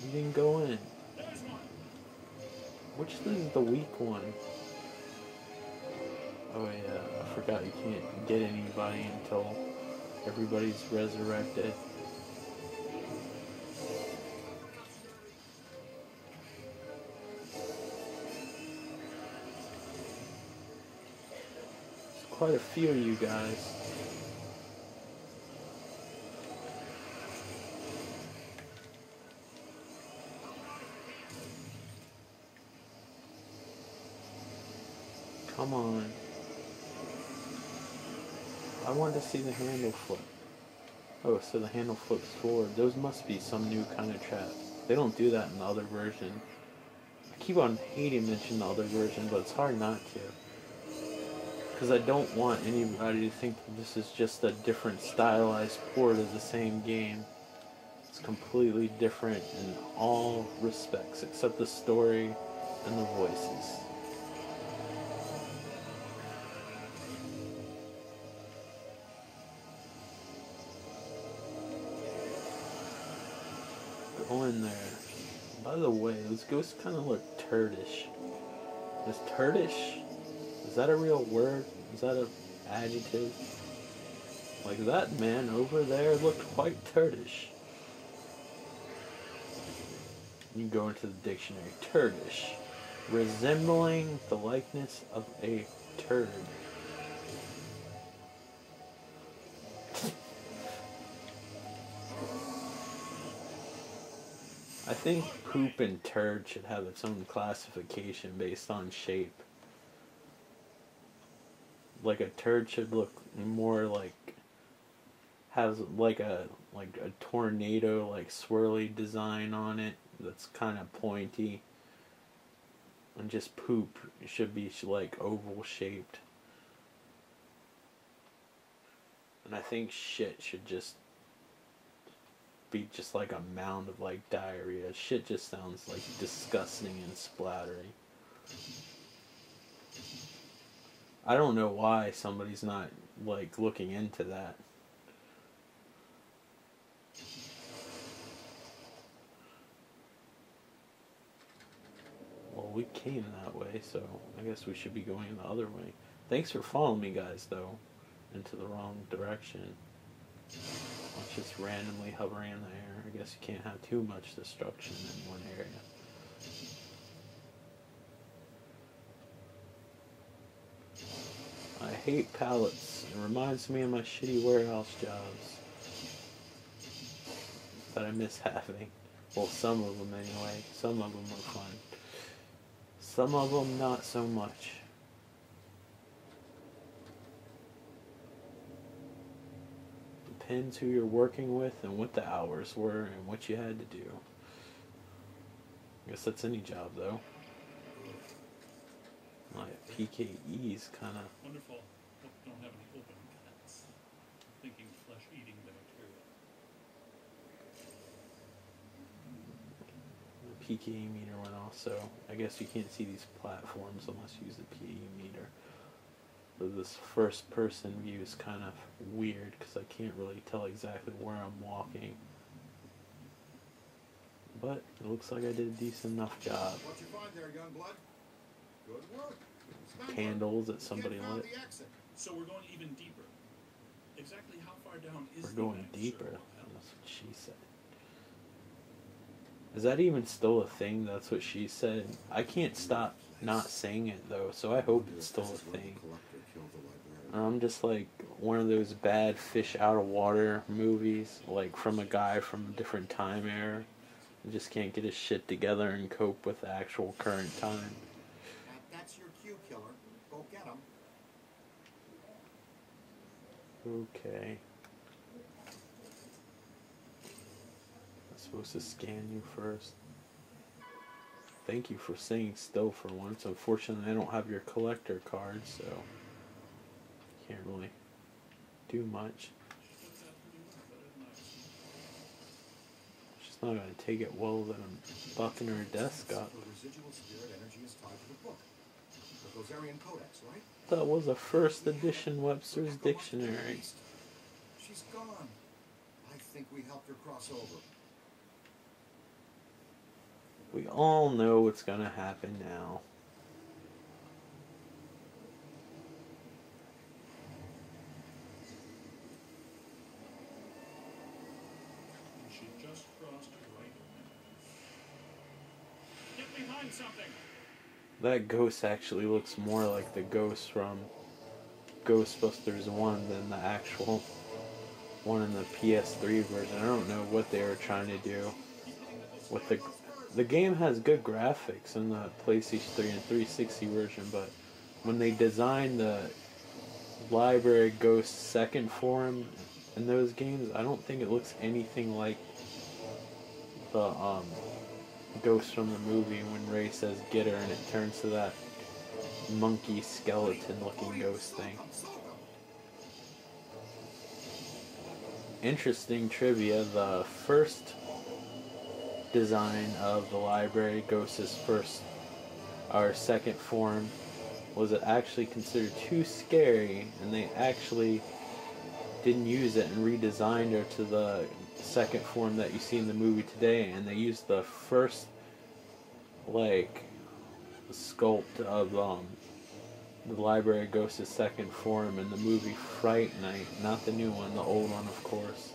You didn't go in. Which is the weak one? Oh yeah, I forgot you can't get anybody until everybody's resurrected. There's quite a few of you guys. Come on. I wanted to see the handle flip. Oh, so the handle flips forward. Those must be some new kind of trap. They don't do that in the other version. I keep on hating mentioning the other version, but it's hard not to. Because I don't want anybody to think that this is just a different stylized port of the same game. It's completely different in all respects, except the story and the voices. Go in there. By the way, those ghosts kind of look turdish. Is turdish Is that a real word? Is that an adjective? Like, that man over there looked quite turdish. You go into the dictionary. Turdish. Resembling the likeness of a turd. I think poop and turd should have its own classification based on shape. Like a turd should look more like has like a tornado like swirly design on it that's kind of pointy. And just poop should be like oval shaped. And I think shit should just be just like a mound of like diarrhea. Shit just sounds like disgusting and splattery. I don't know why somebody's not like looking into that. Well, we came that way, so I guess we should be going the other way. Thanks for following me, guys, though, into the wrong direction. It's just randomly hovering in the air. I guess you can't have too much destruction in one area. I hate pallets. It reminds me of my shitty warehouse jobs that I miss having. Well, some of them anyway. Some of them are fun. Some of them not so much. Depends who you're working with and what the hours were and what you had to do. I guess that's any job, though. My PKE's kind of... Wonderful. Hope you don't have any open cuts. Thinking flesh-eating bacteria. The PKE meter went off, so I guess you can't see these platforms unless you use the PKE meter. But this first-person view is kind of weird because I can't really tell exactly where I'm walking. But it looks like I did a decent enough job. What'd you find there, young blood? Good work. Candles that somebody lit. So we're going even deeper. Exactly how far down is We're going the deeper. Sherlock That's Holmes? what she said. Is that even still a thing? That's what she said. I can't stop not saying it though, so I hope it's still a thing. I'm just like one of those bad fish out of water movies, like from a guy from a different time era. He just can't get his shit together and cope with the actual current time. That's your cue, killer. Go get him. Okay. I'm supposed to scan you first. Thank you for staying still for once. Unfortunately, I don't have your collector card, so can't really do much. She's not gonna take it well that I'm bucking her desk up. The residual spirit energy is tied to the book. The Gozerian Codex, right? That was a first edition Webster's Dictionary. She's gone. I think we helped her cross over. We all know what's gonna happen now. She just crossed right. Get behind something! That ghost actually looks more like the ghost from Ghostbusters 1 than the actual one in the PS3 version. I don't know what they were trying to do with the game has good graphics in the PlayStation 3 and 360 version, but when they designed the library ghost second form in those games, I don't think it looks anything like the ghost from the movie when Ray says get her and it turns to that monkey skeleton looking ghost thing. Interesting trivia, the first design of the library ghost's first or second form was it actually considered too scary, and they actually didn't use it and redesigned her to the second form that you see in the movie today, and they used the first like sculpt of the library goes to second form in the movie Fright Night, not the new one, the old one, of course.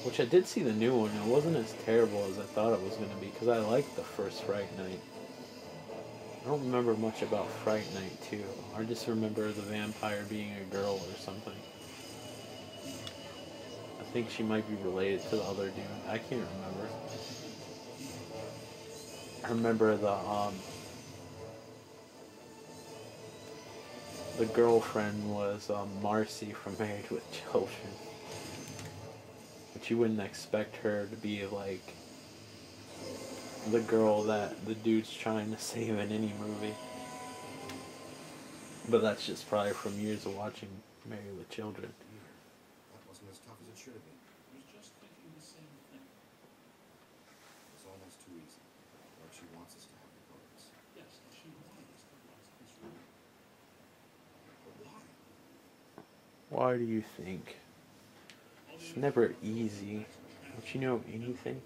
Which I did see the new one. It wasn't as terrible as I thought it was going to be, because I liked the first Fright Night. I don't remember much about Fright Night 2. I just remember the vampire being a girl or something. I think she might be related to the other dude. I can't remember. I remember the girlfriend was Marcy from Married with Children. But you wouldn't expect her to be like the girl that the dude's trying to save in any movie. But that's just probably from years of watching Married with Children. That wasn't as tough as it should have been. I was just thinking the same thing. It's almost too easy. Archie wants us to have the cards. Yes, she wanted us to watch this room. But why? Why do you think? It's never easy. Don't you know anything?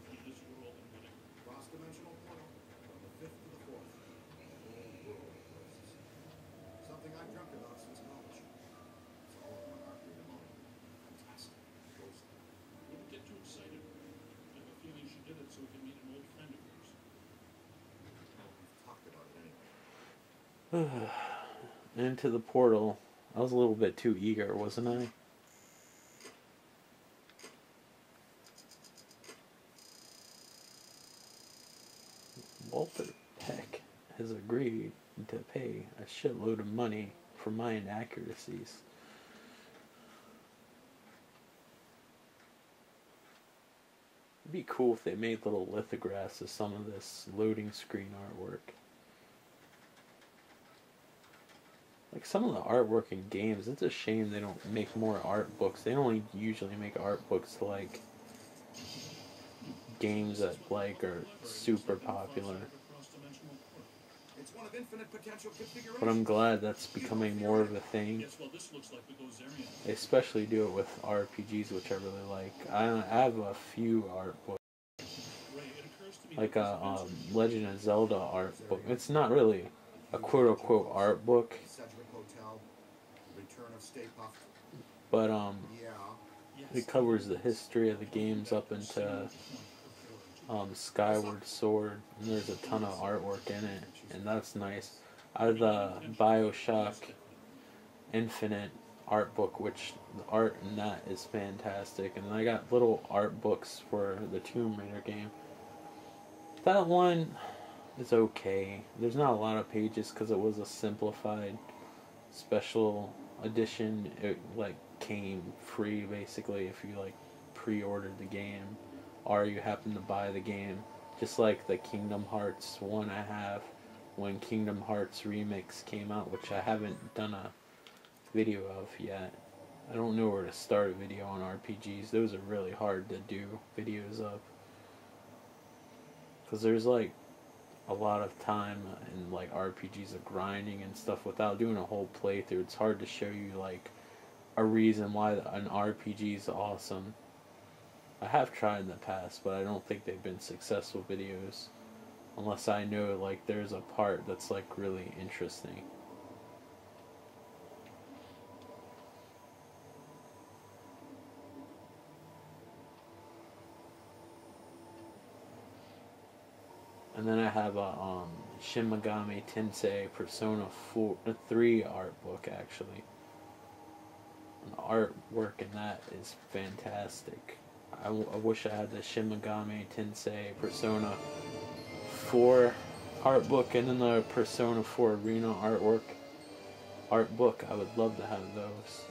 Cross-dimensional portal from the 5th to the 4th. Something I've dreamt about since college. It's all in my heart in a moment. Fantastic. Ghostly. Wouldn't get too excited. I have a feeling she did it so we can meet an old friend of yours. Well, we've talked about it anyway. Into the portal. I was a little bit too eager, wasn't I? Walter Peck has agreed to pay a shitload of money for my inaccuracies. It'd be cool if they made little lithographs of some of this loading screen artwork. Like some of the artwork in games, it's a shame they don't make more art books. They only usually make art books to like games that like are super popular. It's one of infinite potential configurations. But I'm glad that's becoming more of a thing. Yes, well, this looks like the Gozerian. They especially do it with RPGs, which I really like. I have a few art books, Ray, it occurs to me like that a this is Legend of Zelda art book. It's not really a quote-unquote art book, Sedgwick Hotel, Return of Stay Puft. but Yeah. it covers the history of the games up into Skyward Sword, and there's a ton of artwork in it, and that's nice. I have the Bioshock Infinite art book, which the art in that is fantastic, and I got little art books for the Tomb Raider game. That one is okay. There's not a lot of pages because it was a simplified special edition. It like came free basically if you like pre-ordered the game or you happen to buy the game, just like the Kingdom Hearts one I have when Kingdom Hearts Remix came out, which I haven't done a video of yet. I don't know where to start a video on RPGs. Those are really hard to do videos of, because there's like a lot of time in like RPGs of grinding and stuff without doing a whole playthrough. It's hard to show you like a reason why an RPG is awesome. I have tried in the past, but I don't think they've been successful videos unless I know like there's a part that's like really interesting. And then I have a Shin Megami Tensei Persona 3 art book actually. And the artwork in that is fantastic. I wish I had the Shin Megami Tensei Persona 4 art book and then the Persona 4 Arena art book. I would love to have those.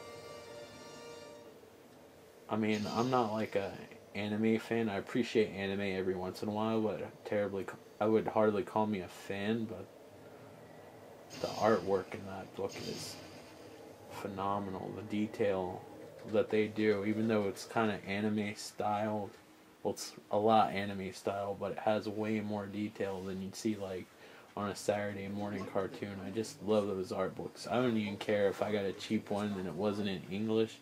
I mean, I'm not like a anime fan. I appreciate anime every once in a while, but I would hardly call me a fan, but the artwork in that book is phenomenal. The detail that they do, even though it's kind of anime styled, well, it's a lot anime style, but it has way more detail than you'd see like on a Saturday morning cartoon. I just love those art books. I don't even care if I got a cheap one and it wasn't in English.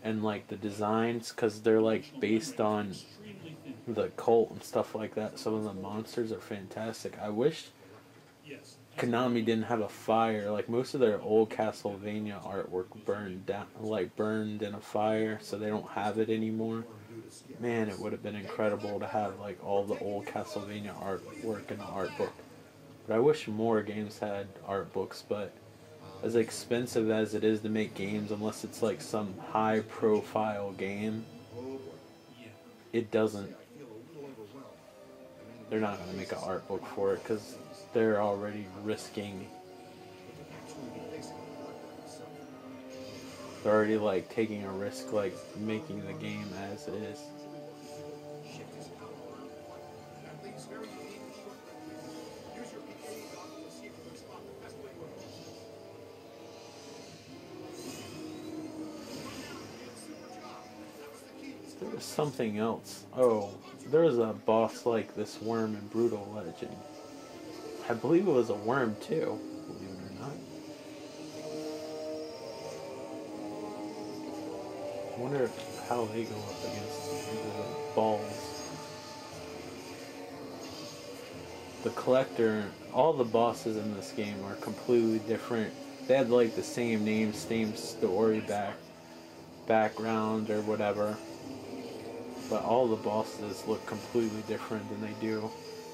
And like the designs, because they're like based on the cult and stuff like that, some of the monsters are fantastic. I wish Yes. Konami didn't have a fire. Like most of their old Castlevania artwork burned down, like burned in a fire, so they don't have it anymore. Man, it would have been incredible to have like all the old Castlevania artwork in the art book. But I wish more games had art books, but as expensive as it is to make games, unless it's like some high profile game, Yeah. it doesn't. They're not going to make an art book for it because they're already risking. They're already like taking a risk, like making the game as it is. There was something else. Oh, there was a boss like this worm in Brutal Legend. I believe it was a worm too, believe it or not. I wonder how they go up against the balls. The collector, all the bosses in this game are completely different. They had like the same name, same story background or whatever. But all the bosses look completely different than they do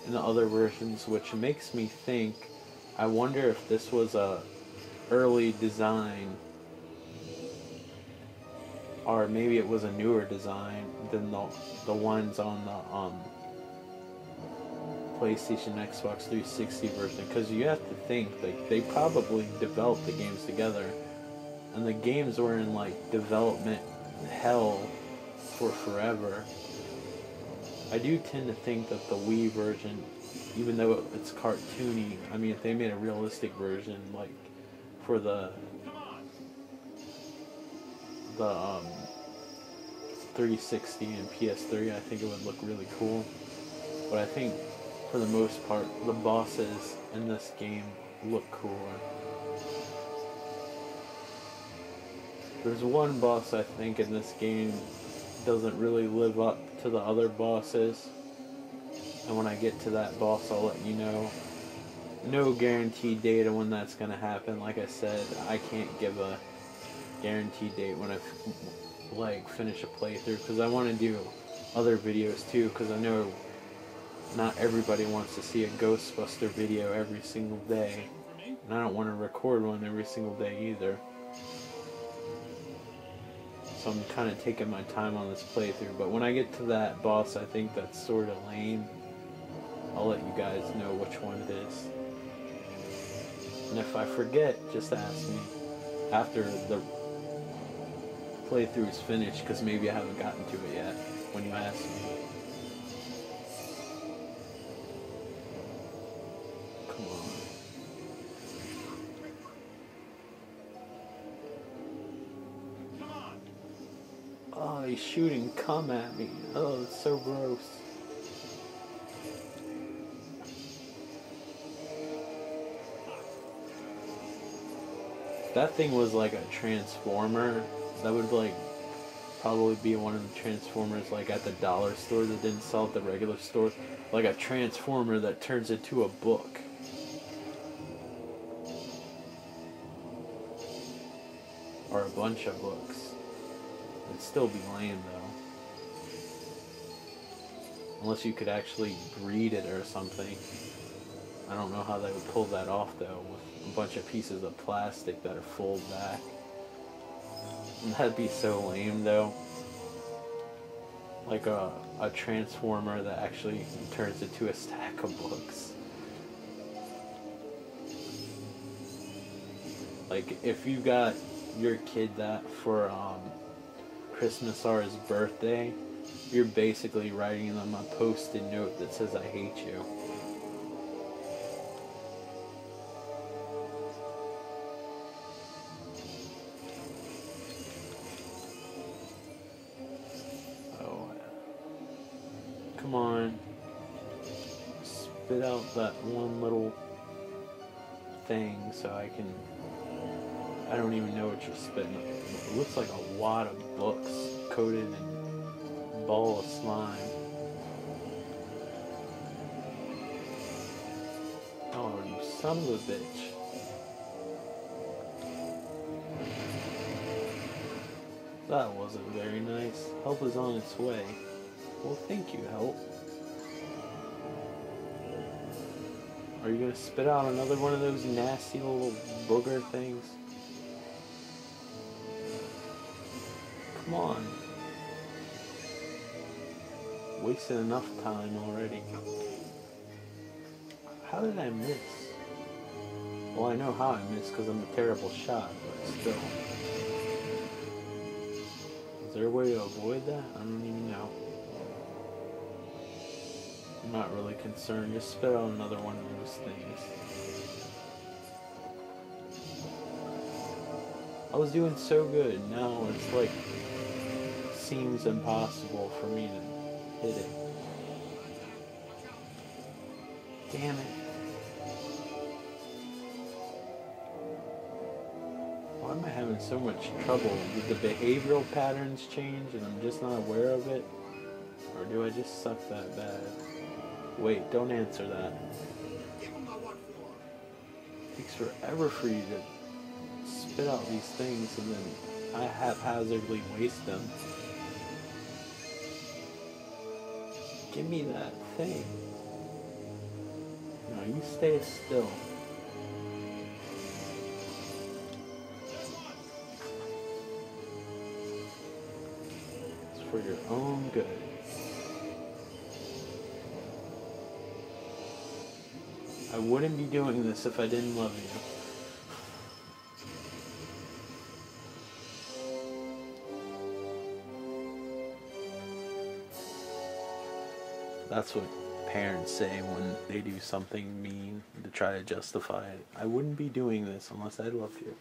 in the other versions, which makes me think, I wonder if this was a early design, or maybe it was a newer design than the ones on the PlayStation, Xbox 360 version. Because you have to think, like, they probably developed the games together, and the games were in like development hell for forever. I do tend to think that the Wii version, even though it's cartoony, I mean, if they made a realistic version, like for the 360 and PS3, I think it would look really cool. But I think for the most part, the bosses in this game look cooler. There's one boss I think in this game doesn't really live up to the other bosses, and when I get to that boss I'll let you know. No guaranteed date on when that's gonna happen. Like I said, I can't give a guaranteed date when I like finish a playthrough, because I want to do other videos too, because I know not everybody wants to see a Ghostbuster video every single day, and I don't want to record one every single day either. So I'm kind of taking my time on this playthrough. But when I get to that boss, I think that's sort of lame. I'll let you guys know which one it is. And if I forget, just ask me after the playthrough is finished, because maybe I haven't gotten to it yet when you ask me. Come on. Oh, he's shooting cum at me. Oh, it's so gross. That thing was like a transformer. That would like probably be one of the transformers like at the dollar store that didn't sell at the regular store. Like a transformer that turns into a book. Or a bunch of books. It'd still be lame though. Unless you could actually breed it or something. I don't know how they would pull that off though, with a bunch of pieces of plastic that are folded back. That'd be so lame though. Like a transformer that actually turns into a stack of books. Like if you got your kid that for Christmas or his birthday, you're basically writing them a post-it note that says I hate you. Oh, come on, spit out that one little thing so I can. I don't even know what you're spitting. It looks like a wad of books coated in a ball of slime. Oh, you son of a bitch. That wasn't very nice. Help is on its way. Well, thank you, Help. Are you gonna spit out another one of those nasty little booger things? Come on. Wasted enough time already. How did I miss? Well, I know how I missed because I'm a terrible shot, but still. Is there a way to avoid that? I don't even know. I'm not really concerned. Just spit out another one of those things. I was doing so good. Now it's like seems impossible for me to hit it. Damn it. Why am I having so much trouble? Did the behavioral patterns change and I'm just not aware of it? Or do I just suck that bad? Wait, don't answer that. It takes forever for you to spit out these things and then I haphazardly waste them. Give me that thing. No, you stay still. It's for your own good. I wouldn't be doing this if I didn't love you. That's what parents say when they do something mean to try to justify it. I wouldn't be doing this unless I loved you.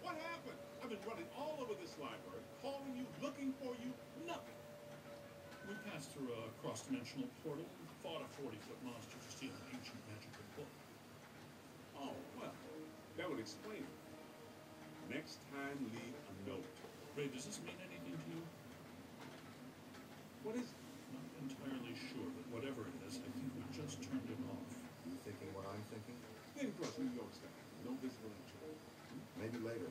What happened? I've been running all over this library, calling you, looking for you, nothing. We passed through a cross-dimensional portal and fought a 40-foot monster to steal an ancient magical book. Oh, well, that would explain it. Next time, leave a note. Ray, does this mean anything to you? What is it? Not entirely sure, but whatever it is, I think we just turned it off. You thinking what I'm thinking? Then cross New York style. No visible entry. Maybe later.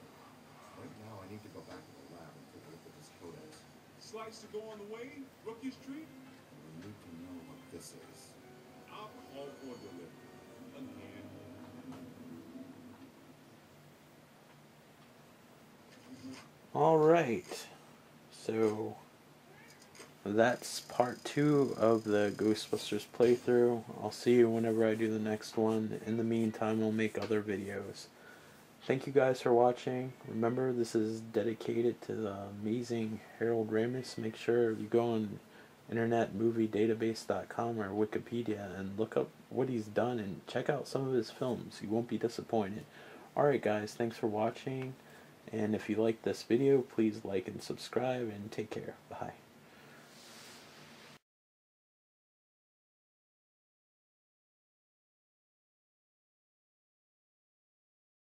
Right now, I need to go back to the lab and take a look at this codex. Slice to go on the way? Rookie Street? We need to know what this is. I'll call for delivery. Again. Alright. So that's part 2 of the Ghostbusters playthrough. I'll see you whenever I do the next one. In the meantime, I'll make other videos. Thank you guys for watching. Remember, this is dedicated to the amazing Harold Ramis. Make sure you go on internetmoviedatabase.com or Wikipedia and look up what he's done and check out some of his films. You won't be disappointed. Alright guys, thanks for watching. And if you like this video, please like and subscribe and take care. Bye.